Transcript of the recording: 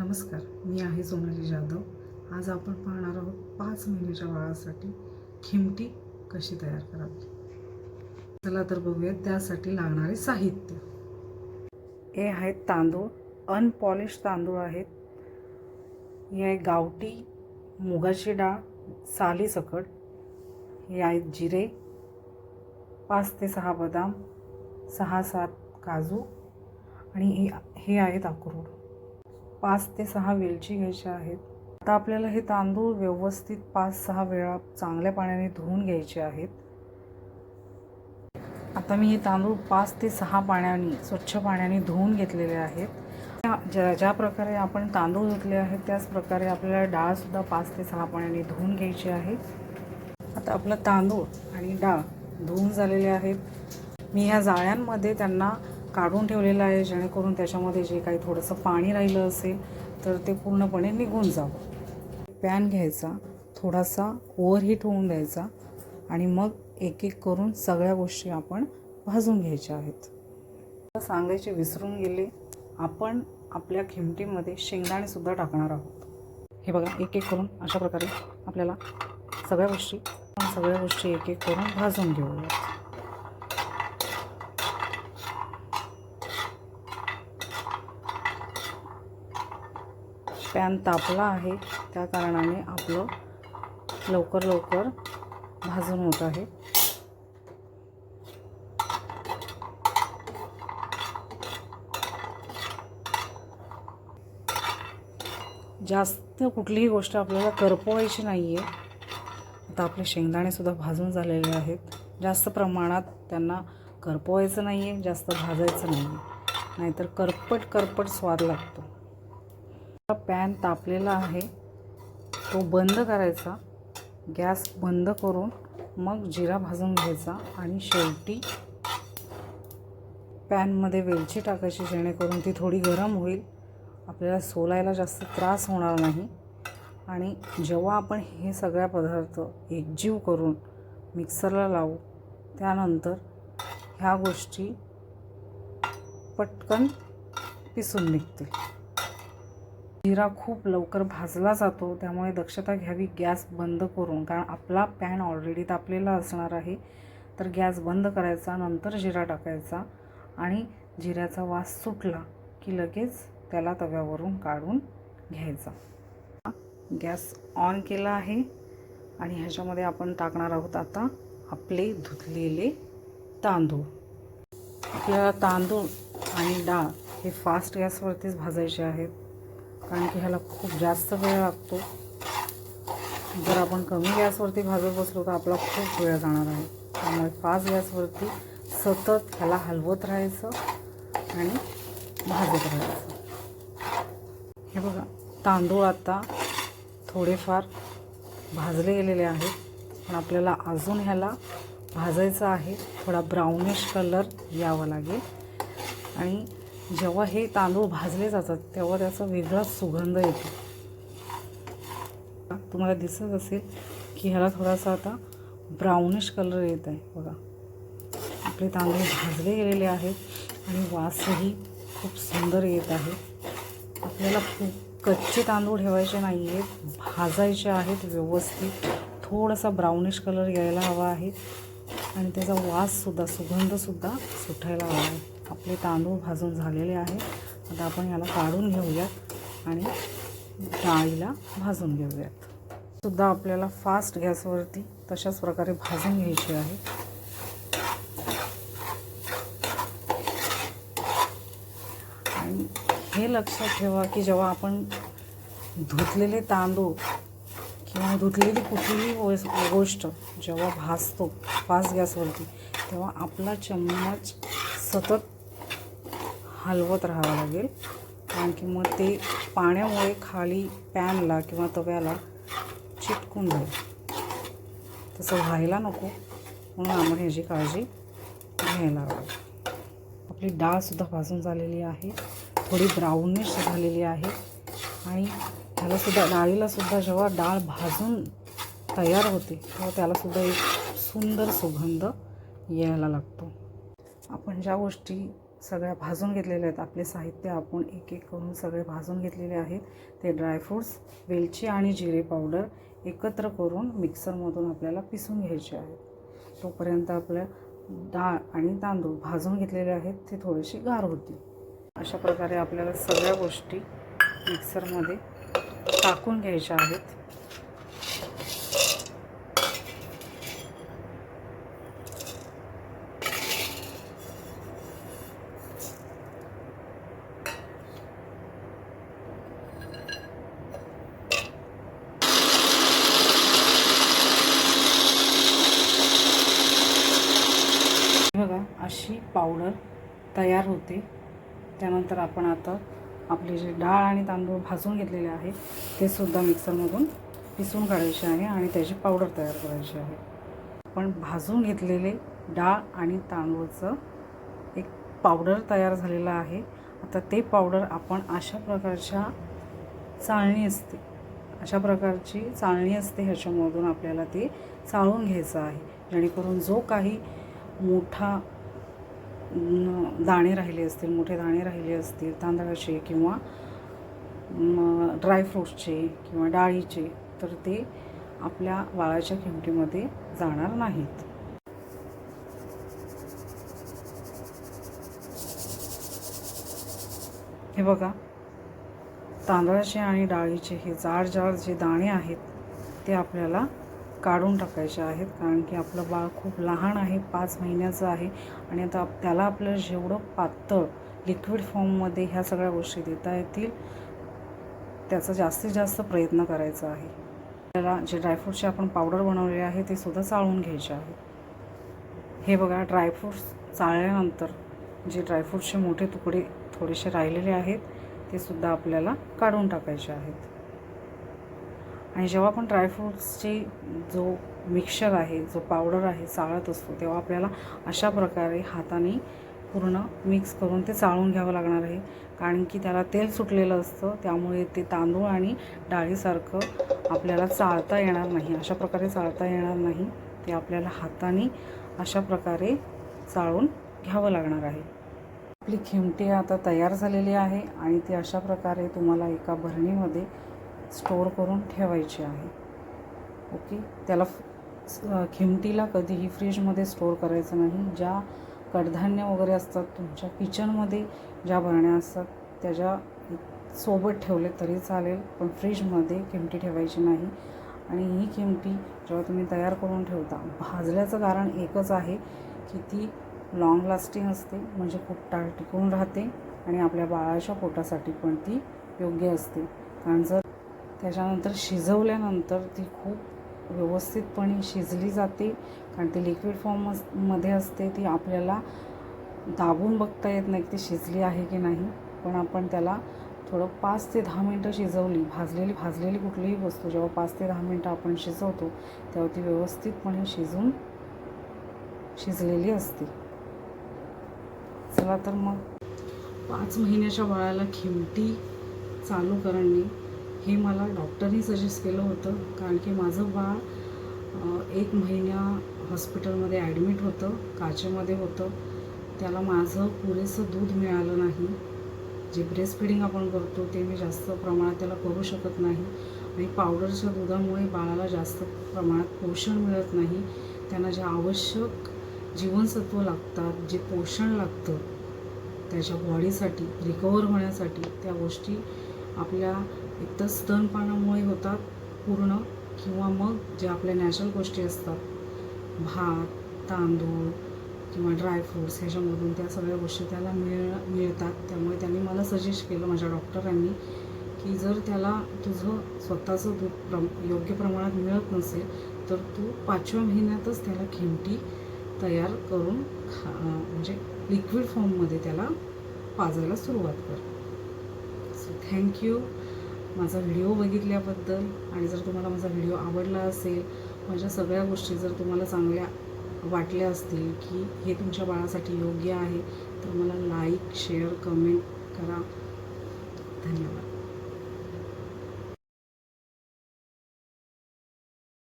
नमस्कार, मी आहे सोनाली जाधव. आज आपण पाहणार आहोत 5 महिन्याच्या बाळासाठी खिमटी कशी तयार करावी. चला तर बघूया त्यासाठी लागणारे साहित्य. हे आहेत तांदूळ, अनपॉलिश तांदूळ आहेत. हे आहे गावठी मुगाची डाळ सालीसकट. हे आहेत जिरे, 5 ते 6 बदाम, 6-7 काजू आणि हे आहेत अक्रोड. 5 ते 6 वेलची घ्यायच्या आहेत. आता आपल्याला हे तांदूळ व्यवस्थित 5-6 वेळा चांगल्या पाण्याने धुवून घ्यायचे आहेत. आता मी हे तांदूळ 5 ते 6 पाण्याने स्वच्छ पाण्याने धुवून घेतलेले आहेत. ज्या प्रकारे आपण तांदूळ धुतले आहेत त्याच प्रकारे आपल्याला डाळसुद्धा 5 ते 6 पाण्याने धुवून घ्यायची आहे. आता आपलं तांदूळ आणि डाळ धुवून झालेले आहेत. मी ह्या जाळ्यांमध्ये त्यांना काढून ठेवलेलं आहे, जेणेकरून त्याच्यामध्ये जे काही थोडंसं पाणी राहिलं असेल तर ते पूर्णपणे निघून जावं. पॅन घ्यायचा, थोडासा ओव्हरहीट होऊन द्यायचा आणि मग एक एक करून सगळ्या गोष्टी आपण भाजून घ्यायच्या आहेत. सांगायचे विसरून गेले, आपण आपल्या खिमटीमध्ये शेंगदाणेसुद्धा टाकणार आहोत. हे बघा, एक एक करून अशा प्रकारे आपल्याला सगळ्या गोष्टी एक एक करून भाजून घेऊयात. पॅन तापला आहे, त्या कारणाने आपलं लवकर भाजून होत आहे. जास्त कुठलीही गोष्ट आपल्याला करपवायची नाही आहे. आता आपले शेंगदाणेसुद्धा भाजून झालेले आहेत. जास्त प्रमाणात त्यांना करपवायचं नाही आहे, जास्त भाजायचं नाही आहे, नाहीतर करपट स्वाद लागतो. पॅन तापलेला आहे, तो बंद करायचा. गॅस बंद करून मग जिरा भाजून घ्यायचा आणि शेवटी पॅनमध्ये वेलची टाकायची, जेणेकरून ती थोडी गरम होईल. आपल्याला सोलायला जास्त त्रास होणार नाही. आणि जेव्हा आपण हे सगळ्या पदार्थ एकजीव करून मिक्सरला लावू, त्यानंतर ह्या गोष्टी पटकन पिसून निघतील. जिरा खूप लवकर भाजला जातो, त्यामुळे दक्षता घ्यावी गॅस बंद करून, कारण आपला पॅन ऑलरेडी तापलेला असणार आहे. तर गॅस बंद करायचा, नंतर जिरा टाकायचा आणि जिऱ्याचा वास सुटला की लगेच त्याला तव्यावरून काढून घ्यायचा. गॅस ऑन केला आहे आणि ह्याच्यामध्ये आपण टाकणार आहोत आता आपले धुतलेले तांदूळ. आपल्याला तांदूळ आणि डाळ हे फास्ट गॅसवरतीच भाजायचे आहेत, कारण की ह्याला खूप जास्त वेळ लागतो. जर आपण कमी गॅसवरती भाजत बसलो तर आपला खूप वेळ जाणार आहे. त्यामुळे फास्ट गॅसवरती सतत ह्याला हलवत राहायचं आणि भाजत राहायचं. हे बघा, तांदूळ आता थोडेफार भाजले गेलेले आहेत, पण आपल्याला अजून ह्याला भाजायचं आहे. थोडा ब्राउनिश कलर यावा लागेल. आणि जेव्हा हे तांदूळ भाजले जातात तेव्हा त्याचा वेगळा सुगंध येतो. तुम्हाला दिसत असेल की ह्याला थोडासा आता ब्राउनिश कलर येत आहे. बघा, आपले तांदूळ भाजले गेलेले आहेत आणि वासही खूप सुंदर येत आहे. आपल्याला खूप कच्चे तांदूळ ठेवायचे नाही आहेत, भाजायचे आहेत व्यवस्थित. थोडासा ब्राउनिश कलर यायला हवा आहे आणि त्याचा वाससुद्धा सुगंधसुद्धा सुटायला हवा आहे. आपले तांदूळ भाजून झालेले आहे. आता आपण याला काढून घेऊयात आणि डाळीला भाजून घेऊयात. सुद्धा आपल्याला फास्ट गॅसवरती तशाच प्रकारे भाजून घ्यायची आहे. आणि हे लक्षात ठेवा की जेव्हा आपण धुतलेले तांदूळ किंवा धुतलेली कुठलीही गोष्ट जेव्हा भाजतो फास्ट गॅसवरती, तेव्हा आपला चम्मच सतत हलवत राहावं लागेल, कारण की मग ते पाण्यामुळे खाली पॅनला किंवा तव्याला चिटकून जाईल. तसं व्हायला नको, म्हणून आपण ह्याची काळजी घ्यायला हवी. आपली डाळसुद्धा भाजून झालेली आहे, थोडी ब्राउनिश झालेली आहे. आणि डाळीलासुद्धा जेव्हा डाळ भाजून तयार होते तेव्हा त्यालासुद्धा एक सुंदर सुगंध यायला लागतो. आपण ज्या गोष्टी सगळ्या भाजून घेतलेल्या आहेत. आपले साहित्य आपण एक एक करून सगळे भाजून घेतलेले आहेत. ते ड्रायफ्रूट्स, वेलची आणि जिरे पावडर एकत्र करून मिक्सरमधून आपल्याला पिसून घ्यायचे आहेत. तोपर्यंत आपल्या डाळ आणि तांदूळ भाजून घेतलेले आहेत, ते थोडेसे गार होतील. अशा प्रकारे आपल्याला सगळ्या गोष्टी मिक्सरमध्ये टाकून घ्यायच्या आहेत. बघा अशी पावडर तयार होते. त्यानंतर आपण आता आपले जे डाळ आणि तांदूळ भाजून घेतलेले आहे ते सुद्धा मिक्सरमधून पिसून काढायचे आहे आणि त्याची पावडर तयार करायची आहे. आपण भाजून घेतलेले डाळ आणि तांदूळचं एक पावडर तयार झालेलं आहे. आता ते पावडर आपण अशा प्रकारची चाळणी असते ह्याच्यामधून आपल्याला ते चाळून घ्यायचं आहे, जेणेकरून जो काही मोठे दाणे राहिले असतील तांदळाचे किंवा ड्रायफ्रूट्सचे किंवा डाळीचे, तर ते आपल्या वाळाच्या खिमटीमध्ये जाणार नाहीत. हे बघा, तांदळाचे आणि डाळीचे हे जाड जे दाणे आहेत ते आपल्याला काढून टाकायचे आहेत, कारण की आपलं बाळ खूप लहान आहे, 5 महिन्याचं आहे आणि आता त्याला आपलं जेवढं पातळ लिक्विड फॉर्ममध्ये ह्या सगळ्या गोष्टी देता येतील त्याचा जास्तीत जास्त प्रयत्न करायचा आहे. त्याला जे ड्रायफ्रूटचे आपण पावडर बनवलेले आहे ते सुद्धा चाळून घ्यायचे आहे. हे बघा, ड्रायफ्रूट्स चाळल्यानंतर जे ड्रायफ्रूटचे मोठे तुकडे थोडेसे राहिलेले आहेत ते सुद्धा आपल्याला काढून टाकायचे आहेत. आणि जेव्हा आपण ड्रायफ्रूट्सचे जो मिक्सचर आहे, जो पावडर आहे चाळत असतो, तेव्हा आपल्याला अशा प्रकारे हाताने पूर्ण मिक्स करून ते चाळून घ्यावं लागणार आहे, कारण की त्याला तेल सुटलेलं असतं. त्यामुळे ते तांदूळ आणि डाळीसारखं आपल्याला चाळता येणार नाही, अशा प्रकारे चाळता येणार नाही. ते आपल्याला हाताने अशा प्रकारे चाळून घ्यावं लागणार आहे. आपली खिमटी आता तयार झालेली आहे आणि ती अशा प्रकारे तुम्हाला एका भरणीमध्ये स्टोअर करून ठेवायची आहे. ओके, त्याला खिमटीला कधीही फ्रीजमध्ये स्टोअर करायचं नाही. ज्या कडधान्य वगैरे असतात तुमच्या किचनमध्ये, ज्या भरण्या असतात त्याच्या सोबत ठेवले तरी चालेल, पण फ्रीजमध्ये खिमटी ठेवायची नाही. आणि ही खिमटी जेव्हा तुम्ही तयार करून ठेवता, भाजल्याचं कारण एकच आहे की ती लॉंग लास्टिंग असते, म्हणजे खूप काळ टिकून राहते आणि आपल्या बाळाच्या पोटासाठी पण ती योग्य असते. कारण जर त्याच्यानंतर शिजवल्यानंतर ती खूप व्यवस्थितपणे शिजली जाते, कारण ती लिक्विड फॉर्ममध्ये असते. ती आपल्याला दाबून बघता येत नाही की ती शिजली आहे की नाही, पण आपण त्याला थोडं 5 ते 10 मिनटं शिजवली, भाजलेली कुठलीही वस्तू जेव्हा 5 ते 10 मिनटं आपण शिजवतो तेव्हा ती व्यवस्थितपणे शिजलेली असते. चला तर मग 5 महिन्याच्या बाळाला खिमटी चालू करणे हे मला डॉक्टरनी सजेस्ट केलं होतं, कारण की माझं बाळ 1 महिना हॉस्पिटलमध्ये ॲडमिट होतं, काचेमध्ये होतं. त्याला माझं पुरेसं दूध मिळालं नाही. जे ब्रेस्ट फिडिंग आपण करतो ते मी जास्त प्रमाणात त्याला करू शकत नाही आणि पावडरच्या दुधामुळे बाळाला जास्त प्रमाणात पोषण मिळत नाही. त्यांना जे आवश्यक जीवनसत्व लागतात, जे पोषण लागतं त्याच्या बॉडीसाठी रिकवर होण्यासाठी, त्या गोष्टी आपल्या एकतर स्तनपानामुळे होतात पूर्ण, किंवा मग जे आपल्या नॅचरल गोष्टी असतात, भात, तांदूळ किंवा ड्रायफ्रूट्स, ह्याच्यामधून त्या सगळ्या गोष्टी त्याला मिळतात. त्यामुळे त्यांनी मला सजेस्ट केलं, माझ्या डॉक्टरांनी, की जर त्याला तुझं स्वतःचं दूध योग्य प्रमाणात मिळत नसेल तर तू 5व्या महिन्यातच त्याला खिमटी तयार करून म्हणजे लिक्विड फॉर्ममध्ये त्याला पाजायला सुरुवात कर. सो थँक्यू माझा व्हिडिओ बघितल्याबद्दल. आणि जर तुम्हाला माझा व्हिडिओ आवडला असेल, माझ्या सगळ्या गोष्टी जर तुम्हाला चांगल्या वाटल्या असतील की हे तुमच्या बाळासाठी योग्य आहे, तर मला लाईक, शेअर, कमेंट करा. धन्यवाद.